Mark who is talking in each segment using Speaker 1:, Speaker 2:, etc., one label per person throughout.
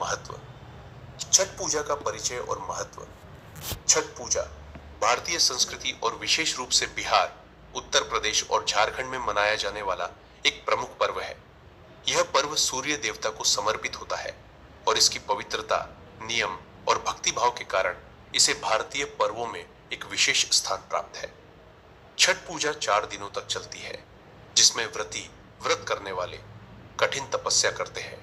Speaker 1: महत्व। छठ पूजा का परिचय और महत्व। छठ पूजा भारतीय संस्कृति और विशेष रूप से बिहार, उत्तर प्रदेश और झारखंड में मनाया जाने वाला एक प्रमुख पर्व है। यह पर्व सूर्य देवता को समर्पित होता है और इसकी पवित्रता, नियम और भक्तिभाव के कारण इसे भारतीय पर्वों में एक विशेष स्थान प्राप्त है। छठ पूजा 4 दिनों तक चलती है, जिसमें व्रत करने वाले कठिन तपस्या करते हैं।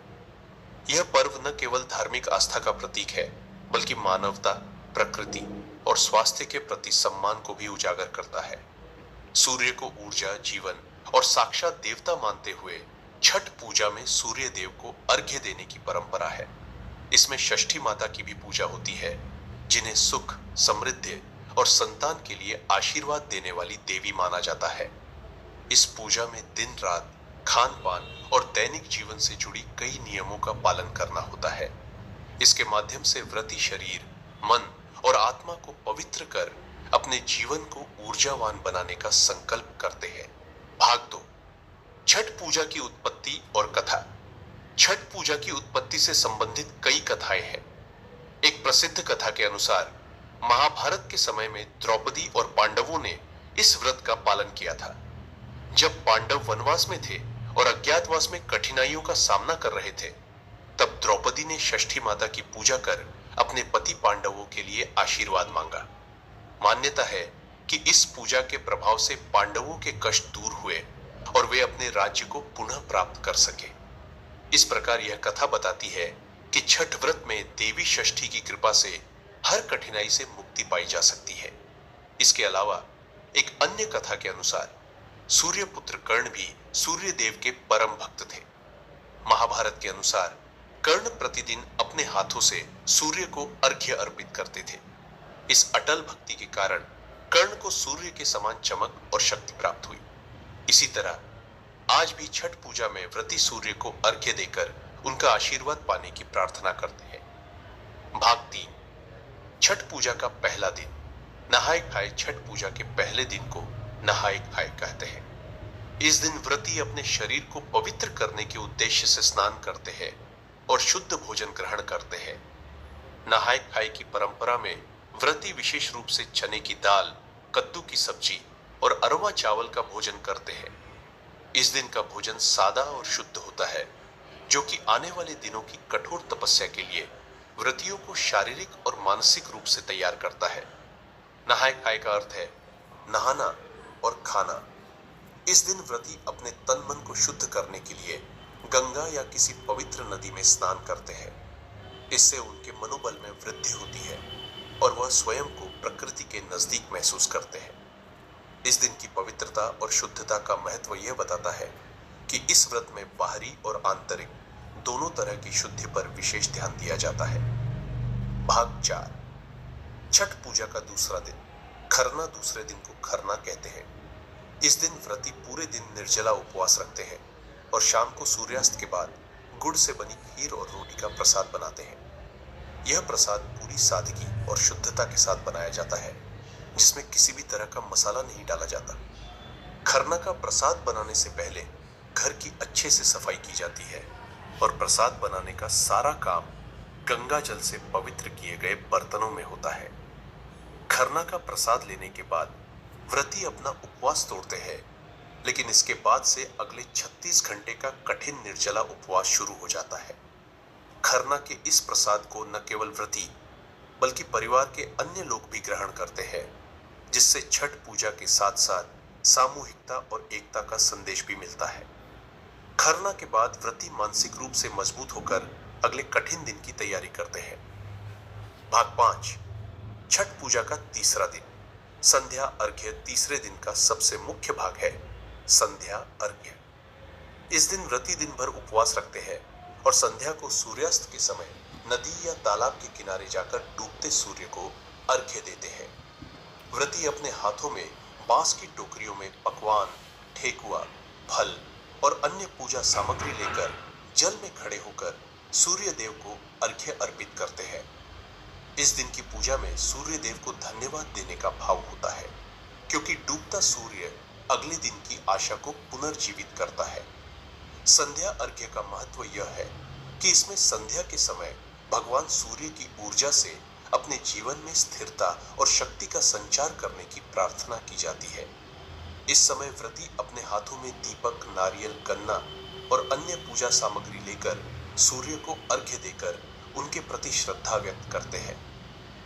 Speaker 1: यह पर्व न केवल धार्मिक आस्था का प्रतीक है, बल्कि मानवता, प्रकृति और स्वास्थ्य के प्रति सम्मान को भी उजागर करता है। सूर्य को ऊर्जा, जीवन और साक्षात देवता मानते हुए छठ पूजा में सूर्य देव को अर्घ्य देने की परंपरा है। इसमें षष्ठी माता की भी पूजा होती है, जिन्हें सुख, समृद्धि और संतान के लिए आशीर्वाद देने वाली देवी माना जाता है। इस पूजा में दिन रात, खान पान और दैनिक जीवन से जुड़ी कई नियमों का पालन करना होता है। इसके माध्यम से व्रती शरीर, मन और आत्मा को पवित्र कर अपने जीवन को ऊर्जावान बनाने का संकल्प करते हैं। भाग 2, छठ पूजा की उत्पत्ति और कथा। छठ पूजा की उत्पत्ति से संबंधित कई कथाएं हैं। एक प्रसिद्ध कथा के अनुसार महाभारत के समय में द्रौपदी और पांडवों ने इस व्रत का पालन किया था। जब पांडव वनवास में थे और अज्ञातवास में कठिनाइयों का सामना कर रहे थे, तब द्रौपदी ने षष्ठी माता की पूजा कर अपने पति पांडवों के लिए आशीर्वाद मांगा। मान्यता है कि इस पूजा के प्रभाव से पांडवों के कष्ट दूर हुए और वे अपने राज्य को पुनः प्राप्त कर सके। इस प्रकार यह कथा बताती है कि छठ व्रत में देवी षष्ठी की कृपा से हर कठिनाई से मुक्ति पाई जा सकती है। इसके अलावा एक अन्य कथा के अनुसार सूर्यपुत्र कर्ण भी सूर्य देव के परम भक्त थे। महाभारत के अनुसार कर्ण प्रतिदिन अपने हाथों से सूर्य को अर्घ्य अर्पित करते थे। इस अटल भक्ति के कारण कर्ण को सूर्य के समान चमक और शक्ति प्राप्त हुई। इसी तरह आज भी छठ पूजा में व्रती सूर्य को अर्घ्य देकर उनका आशीर्वाद पाने की प्रार्थना करते हैं। भाग 3, छठ पूजा का पहला दिन। नहाए खाए। छठ पूजा के पहले दिन को नहाए खाए कहते हैं। इस दिन व्रती अपने शरीर को पवित्र करने के उद्देश्य से स्नान करते हैं और शुद्ध भोजन ग्रहण करते हैं। नहाए खाए की परंपरा में व्रती विशेष रूप से चने की दाल, कद्दू की सब्जी और अरवा चावल का भोजन करते हैं। इस दिन का भोजन सादा और शुद्ध होता है, जो कि आने वाले दिनों की कठोर तपस्या के लिए व्रतियों को शारीरिक और मानसिक रूप से तैयार करता है। नहाए खाए का अर्थ है नहाना और खाना। इस दिन व्रती अपने तन मन को शुद्ध करने के लिए गंगा या किसी पवित्र नदी में स्नान करते हैं। इससे उनके मनोबल में वृद्धि होती है और वह स्वयं को प्रकृति के नजदीक महसूस करते हैं। इस दिन की पवित्रता और शुद्धता का महत्व यह बताता है कि इस व्रत में बाहरी और आंतरिक दोनों तरह की शुद्धि पर विशेष ध्यान दिया जाता है। भाग 4, छठ पूजा का दूसरा दिन। खरना। दूसरे दिन को खरना कहते हैं। इस दिन व्रती पूरे दिन निर्जला उपवास रखते हैं और शाम को सूर्यास्त के बाद गुड़ से बनी खीर और रोटी का प्रसाद बनाते हैं। यह प्रसाद पूरी सादगी और शुद्धता के साथ बनाया जाता है, जिसमें किसी भी तरह का मसाला नहीं डाला जाता। खरना का प्रसाद बनाने से पहले घर की अच्छे से सफाई की जाती है और प्रसाद बनाने का सारा काम गंगा जल से पवित्र किए गए बर्तनों में होता है। खरना का प्रसाद लेने के बाद व्रती अपना उपवास तोड़ते हैं, लेकिन इसके बाद से अगले 36 घंटे का कठिन निर्जला उपवास शुरू हो जाता है। खरना के इस प्रसाद को न केवल व्रती बल्कि परिवार के अन्य लोग भी ग्रहण करते हैं, जिससे छठ पूजा के साथ साथ सामूहिकता और एकता का संदेश भी मिलता है। खरना के बाद व्रती मानसिक रूप से मजबूत होकर अगले कठिन दिन की तैयारी करते हैं। भाग 5, छठ पूजा का तीसरा दिन। संध्या अर्घ्य। तीसरे दिन का सबसे मुख्य भाग है संध्या अर्घ्य। इस दिन व्रती दिन भर उपवास रखते हैं और संध्या को सूर्यास्त के समय नदी या तालाब के किनारे जाकर डूबते सूर्य को अर्घ्य देते हैं। व्रती अपने हाथों में बांस की टोकरियों में पकवान, ठेकुआ, फल और अन्य पूजा सामग्री लेकर जल में खड़े होकर सूर्य देव को अर्घ्य अर्पित करते हैं। इस दिन की पूजा में सूर्य देव को धन्यवाद देने का भाव होता है, क्योंकि डूबता सूर्य अगले दिन की आशा को पुनर्जीवित करता है। संध्या अर्घ्य का महत्व यह है कि इसमें संध्या के समय भगवान सूर्य की ऊर्जा से अपने जीवन में स्थिरता और शक्ति का संचार करने की प्रार्थना की जाती है। इस समय व्रती अपने हाथों में दीपक, नारियल, गन्ना और अन्य पूजा सामग्री लेकर सूर्य को अर्घ्य देकर उनके प्रति श्रद्धा व्यक्त करते हैं।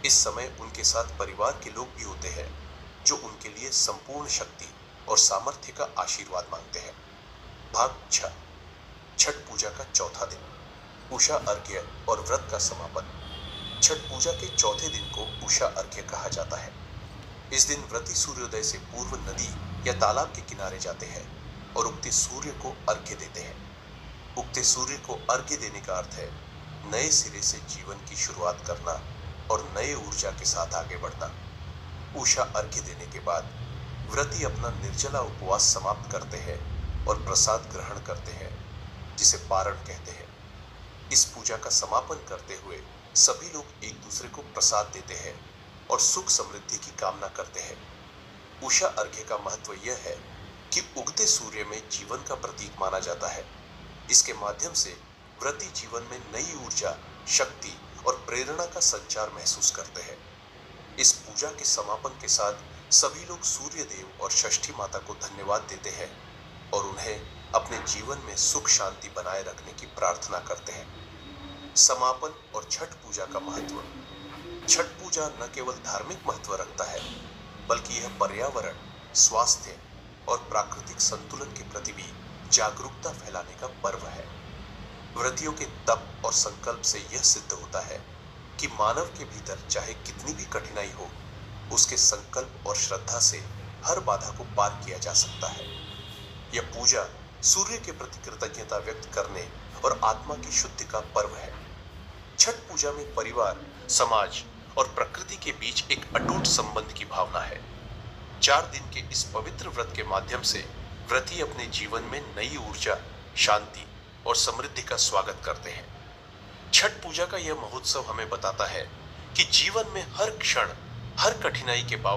Speaker 1: इस समय उनके साथ परिवार के लोग भी होते हैं जो उनके लिए संपूर्ण शक्ति और सामर्थ्य का आशीर्वाद मांगते हैं। भाग 6, छठ पूजा का चौथा दिन, उषा अर्घ्य और व्रत का समापन। छठ पूजा के चौथे दिन को उषा अर्घ्य कहा जाता है। इस दिन व्रती सूर्योदय से पूर्व नदी या तालाब के किनारे जाते हैं और उगते सूर्य को अर्घ्य देते हैं। उगते सूर्य को अर्घ्य देने का अर्थ है नए सिरे से जीवन की शुरुआत करना और नए ऊर्जा के साथ आगे बढ़ना। उषा अर्घ्य देने के बाद व्रती अपना निर्जला उपवास समाप्त करते हैं और प्रसाद ग्रहण करते हैं, जिसे पारण कहते हैं। इस पूजा का समापन करते हुए सभी लोग एक दूसरे को प्रसाद देते हैं और सुख समृद्धि की कामना करते हैं। उषा अर्घ्य का महत्व यह है कि उगते सूर्य में जीवन का प्रतीक माना जाता है। इसके माध्यम से व्रती जीवन में नई ऊर्जा, शक्ति और प्रेरणा का संचार महसूस करते हैं। इस पूजा के समापन के साथ सभी लोग सूर्य देव और षष्ठी माता को धन्यवाद देते हैं और उन्हें अपने जीवन में सुख शांति बनाए रखने की प्रार्थना करते हैं। समापन और छठ पूजा का महत्व। छठ पूजा न केवल धार्मिक महत्व रखता है, बल्कि यह पर्यावरण, स्वास्थ्य और प्राकृतिक संतुलन के प्रति भी जागरूकता फैलाने का पर्व है। व्रतियों के तप और संकल्प से यह सिद्ध होता है कि मानव के भीतर चाहे कितनी भी कठिनाई हो, उसके संकल्प और श्रद्धा से हर बाधा को पार किया जा सकता है। यह पूजा सूर्य के प्रति कृतज्ञता व्यक्त करने और आत्मा की शुद्धि का पर्व है। छठ पूजा में परिवार, समाज और प्रकृति के बीच एक अटूट संबंध की भावना है। 4 दिन के इस पवित्र व्रत के माध्यम से व्रती अपने जीवन में नई ऊर्जा, शांति और समृद्धि का स्वागत करते हैं। छठ पूजा का यह महोत्सव हमें बताता है कि जीवन में हर क्षण, हर कठिनाई के बावजूद